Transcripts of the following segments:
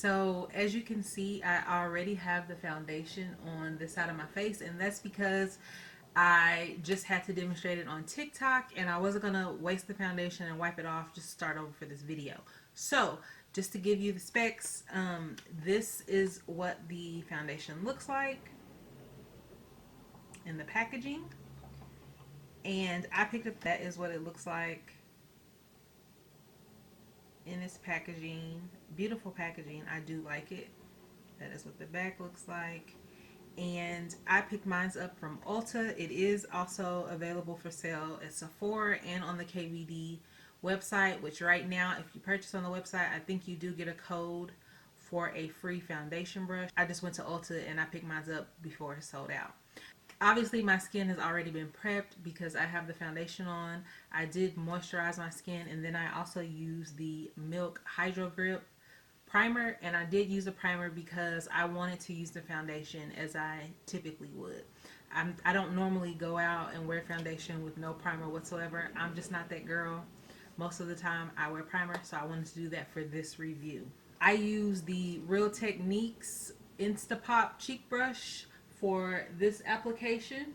so as you can see, I already have the foundation on this side of my face, and that's because I just had to demonstrate it on TikTok, and I wasn't gonna waste the foundation and wipe it off, just start over for this video. So just to give you the specs, this is what the foundation looks like in the packaging, and I picked up, that is what it looks like in its packaging. Beautiful packaging. I do like it. That is what the back looks like. And I picked mine up from Ulta. It is also available for sale at Sephora and on the KVD website, which right now, if you purchase on the website, I think you do get a code for a free foundation brush. I just went to Ulta and I picked mine up before it sold out. Obviously my skin has already been prepped because I have the foundation on. I did moisturize my skin, and then I also used the Milk Hydro Grip primer, and I did use a primer because I wanted to use the foundation as I typically would. I don't normally go out and wear foundation with no primer whatsoever. I'm just not that girl. Most of the time I wear primer, so I wanted to do that for this review. I use the Real Techniques Instapop cheek brush for this application,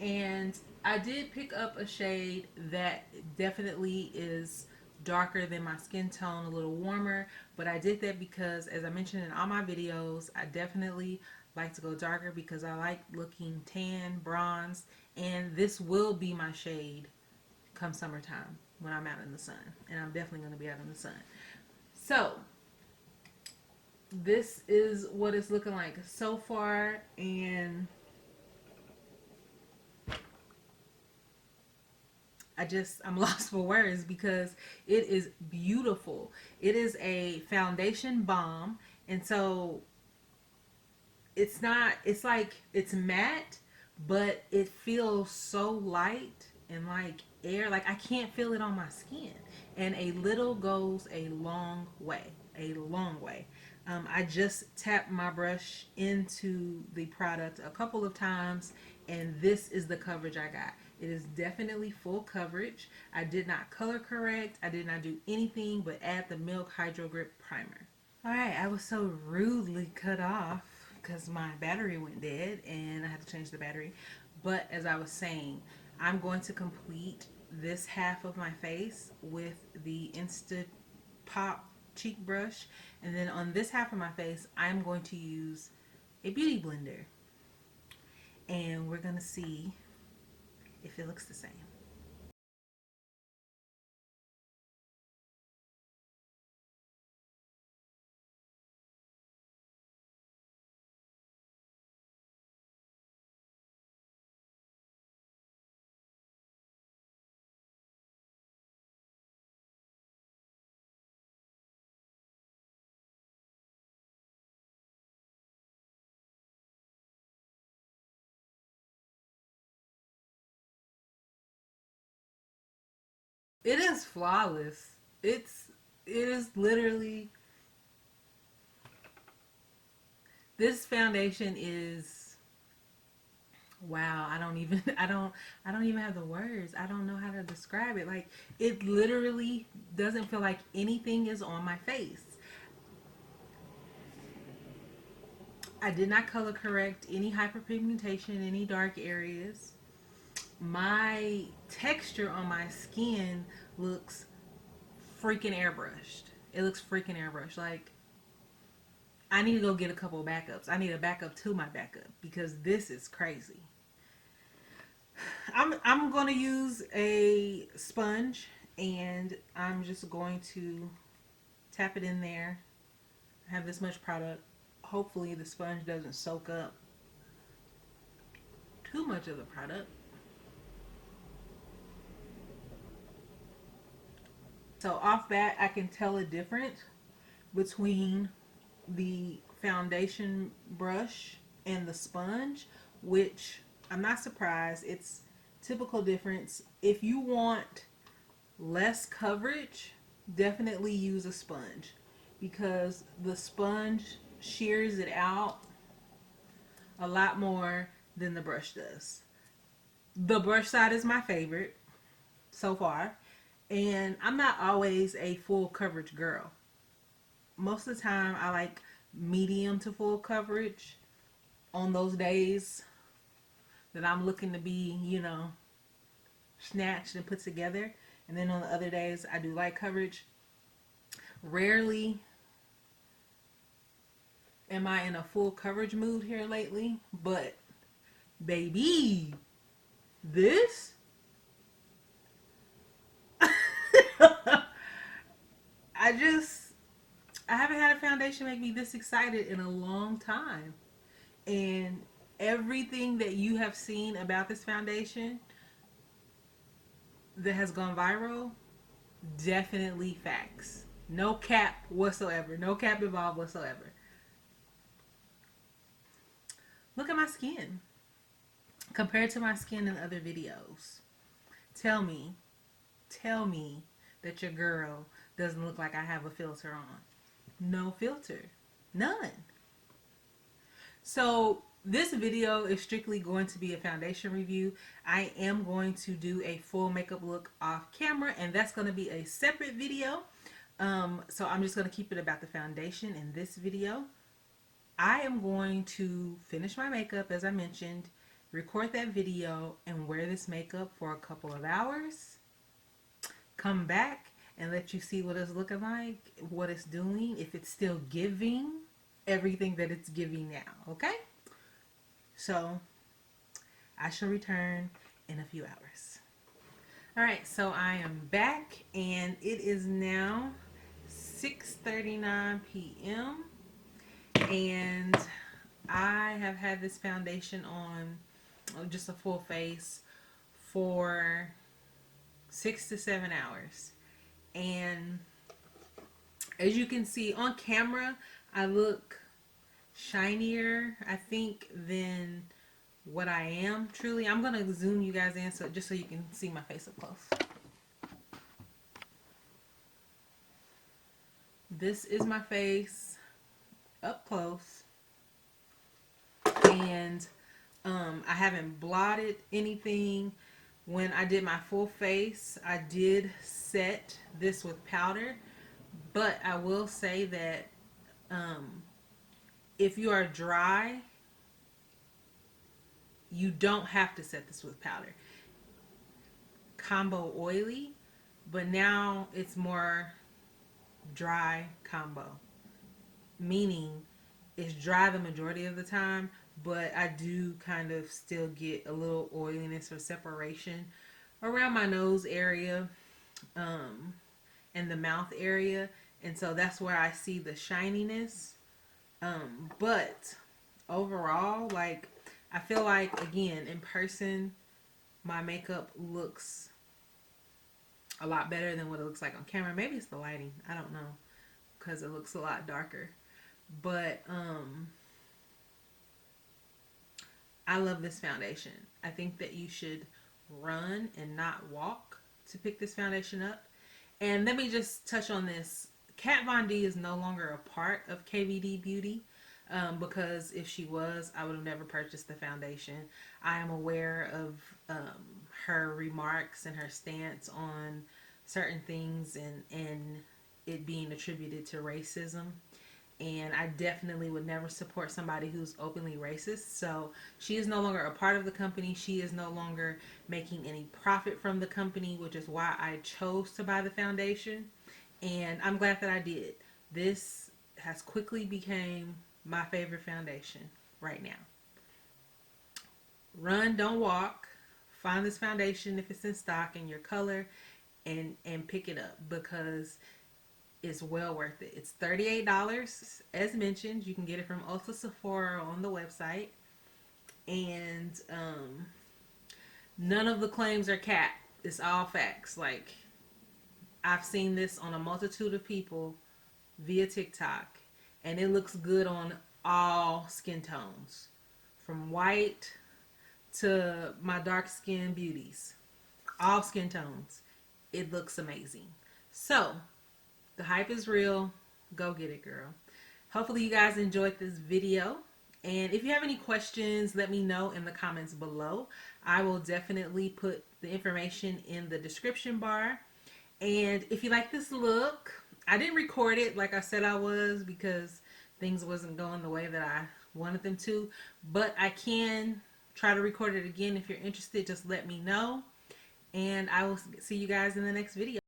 and I did pick up a shade that definitely is darker than my skin tone, a little warmer, but I did that because, as I mentioned in all my videos, I definitely like to go darker because I like looking tan, bronze, and this will be my shade come summertime when I'm out in the sun, and I'm definitely going to be out in the sun. So this is what it's looking like so far, and I'm lost for words because it is beautiful. It is a foundation balm, and so it's not, it's like, it's matte, but it feels so light and like air. Like I can't feel it on my skin, and a little goes a long way. A long way. I just tapped my brush into the product a couple of times, and this is the coverage I got. It is definitely full coverage. I did not color correct. I did not do anything but add the Milk Hydro Grip primer. Alright, I was so rudely cut off because my battery went dead and I had to change the battery. But as I was saying, I'm going to complete this half of my face with the Insta Pop cheek brush, and then on this half of my face I'm going to use a beauty blender, and we're gonna see if it looks the same. It is flawless. It is literally, this foundation is, wow. I don't even have the words. I don't know how to describe it. Like, it literally doesn't feel like anything is on my face. I did not color correct any hyperpigmentation, any dark areas. My texture on my skin looks freaking airbrushed. It looks freaking airbrushed. Like, I need to go get a couple of backups. I need a backup to my backup because this is crazy. I'm going to use a sponge, and I'm just going to tap it in there. I have this much product. Hopefully the sponge doesn't soak up too much of the product. So off bat, I can tell a difference between the foundation brush and the sponge, which I'm not surprised. It's typical difference. If you want less coverage, definitely use a sponge because the sponge shears it out a lot more than the brush does. The brush side is my favorite so far, and I'm not always a full coverage girl. most of the time I like medium to full coverage on those days that I'm looking to be, snatched and put together. And then on the other days, I do light coverage. Rarely am I in a full coverage mood here lately, but baby, this I just I haven't had a foundation make me this excited in a long time. And everything that you have seen about this foundation that has gone viral, definitely facts. No cap whatsoever. No cap involved whatsoever. Look at my skin compared to my skin in other videos. Tell me, tell me that your girl doesn't look like I have a filter on. No filter. None. So this video is strictly going to be a foundation review. I am going to do a full makeup look off camera, and that's going to be a separate video. So I'm just going to keep it about the foundation in this video. I am going to finish my makeup, as I mentioned, record that video, and wear this makeup for a couple of hours. Come back and let you see what it's looking like, what it's doing, if it's still giving everything that it's giving now, okay? So I shall return in a few hours. All right, so I am back, and it is now 6:39 p.m. and I have had this foundation on, just a full face, for 6 to 7 hours. And as you can see on camera, I look shinier, I think, than what I am truly. I'm gonna zoom you guys in just so you can see my face up close. This is my face up close, and I haven't blotted anything. When I did my full face, I did set this with powder, but I will say that if you are dry, you don't have to set this with powder. Combo oily, but now it's more dry combo, meaning it's dry the majority of the time, but I do kind of still get a little oiliness or separation around my nose area and the mouth area, and so that's where I see the shininess. But overall, like, I feel like, again, in person, my makeup looks a lot better than what it looks like on camera. Maybe it's the lighting, I don't know, because it looks a lot darker. But I love this foundation. I think that you should run and not walk to pick this foundation up. And let me just touch on this. Kat Von D is no longer a part of KVD Beauty, because if she was, I would have never purchased the foundation. I am aware of her remarks and her stance on certain things, and it being attributed to racism. And I definitely would never support somebody who's openly racist. So she is no longer a part of the company. She is no longer making any profit from the company, which is why I chose to buy the foundation. And I'm glad that I did. This has quickly became my favorite foundation right now. Run, don't walk. Find this foundation if it's in stock in your color, and pick it up, because it's well worth it. It's $38. As mentioned, you can get it from Ulta, Sephora on the website. And none of the claims are cap. It's all facts. Like, I've seen this on a multitude of people via TikTok, and it looks good on all skin tones, from white to my dark skin beauties. All skin tones. It looks amazing. So the hype is real. Go get it, girl. Hopefully you guys enjoyed this video. And if you have any questions, let me know in the comments below. I will definitely put the information in the description bar. And if you like this look, I didn't record it like I said I was because things wasn't going the way that I wanted them to. But I can try to record it again. If you're interested, just let me know. And I will see you guys in the next video.